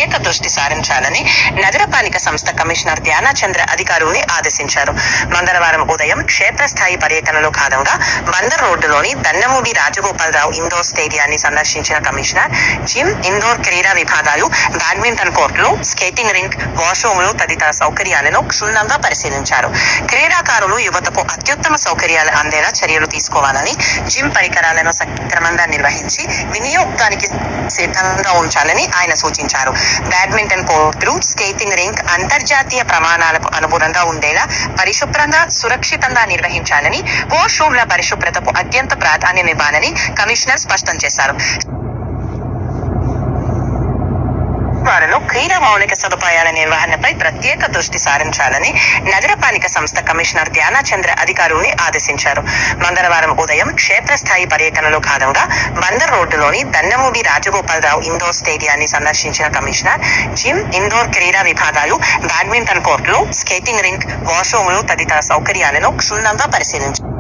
ప్రత్యేక దృష్టి సారించాలని నగరపాలిక సంస్థ కమిషనర్ ధ్యానచంద్ర అధికారుల్ని ఆదేశించారు. మంగళవారం ఉదయం క్షేత్రస్థాయి పర్యటనలో భాగంగా బందర్ రోడ్డులోని దన్నమూడి రాజగోపాలరావు ఇండోర్ స్టేడియాన్ని సందర్శించిన కమిషనర్ జిమ్, ఇండోర్ క్రీడా విభాగాలు, బ్యాడ్మింటన్ కోర్టులు, స్కేటింగ్ రింక్, వాష్రూములు తదితర సౌకర్యాలను క్షుణ్ణంగా పరిశీలించారు. క్రీడాకారులు, యువతకు అత్యుత్తమ సౌకర్యాలు అందేలా చర్యలు తీసుకోవాలని, జిమ్ పరికరాలను సక్రమంగా నిర్వహించి వినియోగానికి సిద్ధంగా ఉంచాలని ఆయన సూచించారు. బ్యాడ్మింటన్ కోర్టులు, స్కేటింగ్ రింక్ అంతర్జాతీయ ప్రమాణాలకు అనుగుణంగా ఉండేలా పరిశుభ్రంగా, సురక్షితంగా నిర్వహించాలని, వాష్రూమ్ల పరిశుభ్రతకు అత్యంత ప్రాధాన్యమివ్వాలని కమిషనర్ స్పష్టం చేశారు. వారిలో క్రీడా మౌలిక సదుపాయాల నిర్వహణపై ప్రత్యేక దృష్టి సారించాలని నగరపాలిక సంస్థ కమిషనర్ ధ్యానచంద్ర అధికారుల్ని ఆదేశించారు. మంగళవారం ఉదయం క్షేత్రస్థాయి పర్యటనలో భాగంగా బందర్ రోడ్డులోని దన్నమూడి రాజగోపాలరావు ఇండోర్ స్టేడియాన్ని సందర్శించిన కమిషనర్ జిమ్, ఇండోర్ క్రీడా విభాగాలు, బ్యాడ్మింటన్ కోర్టులు, స్కేటింగ్ రింక్, వాష్రూములు తదితర సౌకర్యాలను క్షుణ్ణంగా పరిశీలించారు.